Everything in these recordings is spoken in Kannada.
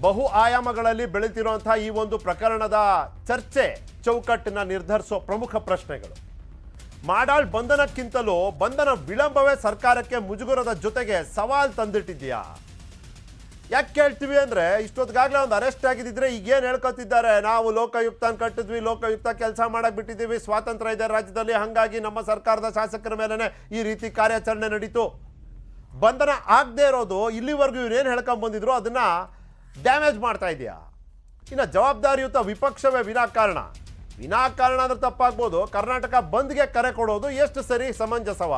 ಬಹು ಆಯಾಮಗಳಲ್ಲಿ ಬೆಳೆತಿರುವಂತಹ ಈ ಒಂದು ಪ್ರಕರಣದ ಚರ್ಚೆ ಚೌಕಟ್ಟನ್ನ ನಿರ್ಧರಿಸೋ ಪ್ರಮುಖ ಪ್ರಶ್ನೆಗಳು. ಮಾಡಾಳ್ ಬಂಧನಕ್ಕಿಂತಲೂ ಬಂಧನ ವಿಳಂಬವೇ ಸರ್ಕಾರಕ್ಕೆ ಮುಜುಗರದ ಜೊತೆಗೆ ಸವಾಲ್ ತಂದಿಟ್ಟಿದ್ಯಾ? ಯಾಕೆ ಕೇಳ್ತೀವಿ ಅಂದ್ರೆ, ಇಷ್ಟೊತ್ತಿಗಾಗಲೇ ಒಂದು ಅರೆಸ್ಟ್ ಆಗಿದ್ದಿದ್ರೆ ಈಗೇನು ಹೇಳ್ಕೊತಿದ್ದಾರೆ, ನಾವು ಲೋಕಾಯುಕ್ತನ ಕಟ್ಟಿದ್ವಿ, ಲೋಕಾಯುಕ್ತ ಕೆಲಸ ಮಾಡಕ್ ಬಿಟ್ಟಿದ್ದೀವಿ, ಸ್ವಾತಂತ್ರ್ಯ ಇದೆ ರಾಜ್ಯದಲ್ಲಿ, ಹಾಗಾಗಿ ನಮ್ಮ ಸರ್ಕಾರದ ಶಾಸಕರ ಮೇಲೆನೆ ಈ ರೀತಿ ಕಾರ್ಯಾಚರಣೆ ನಡೀತು. ಬಂಧನ ಆಗದೆ ಇರೋದು ಇಲ್ಲಿವರೆಗೂ ಇವರೇನು ಹೇಳ್ಕೊಂಡ್ ಬಂದಿದ್ರು ಅದನ್ನ ಡ್ಯಾಮೇಜ್ ಮಾಡ್ತಾ ಇದೆಯಾ? ಇನ್ನು ಜವಾಬ್ದಾರಿಯುತ ವಿಪಕ್ಷವೇ ವಿನಾಕಾರಣ ಅಂದ್ರೆ ತಪ್ಪಾಗ್ಬೋದು, ಕರ್ನಾಟಕ ಬಂದ್ಗೆ ಕರೆ ಕೊಡೋದು ಎಷ್ಟು ಸರಿ, ಸಮಂಜಸವ?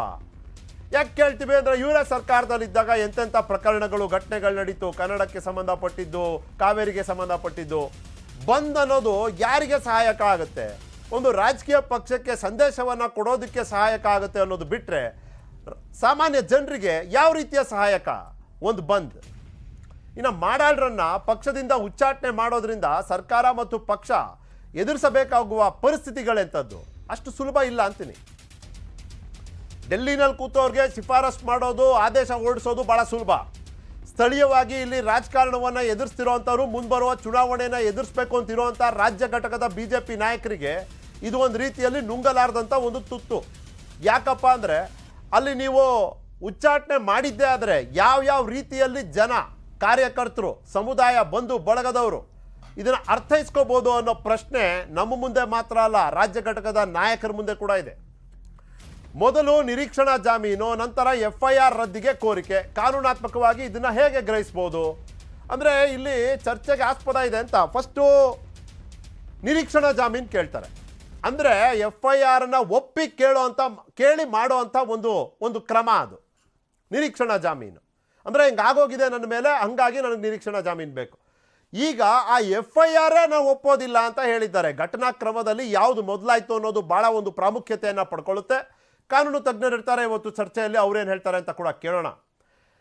ಯಾಕೆ ಕೇಳ್ತೀವಿ ಅಂದ್ರೆ, ಇವರೇ ಸರ್ಕಾರದಲ್ಲಿದ್ದಾಗ ಎಂತೆಂಥ ಪ್ರಕರಣಗಳು ಘಟನೆಗಳು ನಡೀತು, ಕನ್ನಡಕ್ಕೆ ಸಂಬಂಧಪಟ್ಟಿದ್ದು, ಕಾವೇರಿಗೆ ಸಂಬಂಧಪಟ್ಟಿದ್ದು. ಬಂದ್ ಅನ್ನೋದು ಯಾರಿಗೆ ಸಹಾಯಕ ಆಗುತ್ತೆ? ಒಂದು ರಾಜಕೀಯ ಪಕ್ಷಕ್ಕೆ ಸಂದೇಶವನ್ನ ಕೊಡೋದಕ್ಕೆ ಸಹಾಯಕ ಆಗುತ್ತೆ ಅನ್ನೋದು ಬಿಟ್ರೆ ಸಾಮಾನ್ಯ ಜನರಿಗೆ ಯಾವ ರೀತಿಯ ಸಹಾಯಕ ಒಂದು ಬಂದ್? ಇನ್ನು ಮಾಡಾಳ್ರನ್ನ ಪಕ್ಷದಿಂದ ಉಚ್ಚಾಟನೆ ಮಾಡೋದ್ರಿಂದ ಸರ್ಕಾರ ಮತ್ತು ಪಕ್ಷ ಎದುರಿಸಬೇಕಾಗುವ ಪರಿಸ್ಥಿತಿಗಳೆಂಥದ್ದು ಅಷ್ಟು ಸುಲಭ ಇಲ್ಲ ಅಂತೀನಿ. ಡೆಲ್ಲಿನಲ್ಲಿ ಕೂತವ್ರಿಗೆ ಶಿಫಾರಸ್ ಮಾಡೋದು, ಆದೇಶ ಹೊರಡಿಸೋದು ಬಹಳ ಸುಲಭ. ಸ್ಥಳೀಯವಾಗಿ ಇಲ್ಲಿ ರಾಜಕಾರಣವನ್ನು ಎದುರಿಸ್ತಿರೋಂಥವ್ರು ಮುಂಬರುವ ಚುನಾವಣೆಯನ್ನು ಎದುರಿಸಬೇಕು ಅಂತಿರುವಂಥ ರಾಜ್ಯ ಘಟಕದ ಬಿಜೆಪಿ ನಾಯಕರಿಗೆ ಇದು ಒಂದು ರೀತಿಯಲ್ಲಿ ನುಂಗಲಾರದಂಥ ಒಂದು ತುತ್ತು. ಯಾಕಪ್ಪ ಅಂದರೆ, ಅಲ್ಲಿ ನೀವು ಉಚ್ಚಾಟನೆ ಮಾಡಿದ್ದೇ ಆದರೆ ಯಾವ ರೀತಿಯಲ್ಲಿ ಜನ, ಕಾರ್ಯಕರ್ತರು, ಸಮುದಾಯ, ಬಂಧು ಬಳಗದವರು ಇದನ್ನು ಅರ್ಥೈಸ್ಕೋಬೋದು ಅನ್ನೋ ಪ್ರಶ್ನೆ ನಮ್ಮ ಮುಂದೆ ಮಾತ್ರ ಅಲ್ಲ, ರಾಜ್ಯ ಘಟಕದ ನಾಯಕರ ಮುಂದೆ ಕೂಡ ಇದೆ. ಮೊದಲು ನಿರೀಕ್ಷಣಾ ಜಾಮೀನು, ನಂತರ FIR ರದ್ದಿಗೆ ಕೋರಿಕೆ. ಕಾನೂನಾತ್ಮಕವಾಗಿ ಇದನ್ನು ಹೇಗೆ ಗ್ರಹಿಸ್ಬೋದು ಅಂದರೆ, ಇಲ್ಲಿ ಚರ್ಚೆಗೆ ಆಸ್ಪದ ಇದೆ ಅಂತ ಫಸ್ಟು ನಿರೀಕ್ಷಣಾ ಜಾಮೀನು ಕೇಳ್ತಾರೆ. ಅಂದರೆ FIRನ ಒಪ್ಪಿ ಕೇಳಿ ಮಾಡೋ ಅಂಥ ಒಂದು ಕ್ರಮ ಅದು ನಿರೀಕ್ಷಣಾ ಜಾಮೀನು. ಅಂದರೆ ಹಿಂಗಾಗೋಗಿದೆ ನನ್ನ ಮೇಲೆ, ಹಂಗಾಗಿ ನನಗೆ ನಿರೀಕ್ಷಣಾ ಜಾಮೀನು ಬೇಕು. ಈಗ ಆ FIR ನಾವು ಒಪ್ಪೋದಿಲ್ಲ ಅಂತ ಹೇಳಿದ್ದಾರೆ. ಘಟನಾ ಕ್ರಮದಲ್ಲಿ ಯಾವುದು ಮೊದಲಾಯಿತು ಅನ್ನೋದು ಭಾಳ ಒಂದು ಪ್ರಾಮುಖ್ಯತೆಯನ್ನು ಪಡ್ಕೊಳ್ಳುತ್ತೆ. ಕಾನೂನು ತಜ್ಞರು ಇರ್ತಾರೆ ಇವತ್ತು ಚರ್ಚೆಯಲ್ಲಿ, ಅವ್ರೇನು ಹೇಳ್ತಾರೆ ಅಂತ ಕೂಡ ಕೇಳೋಣ.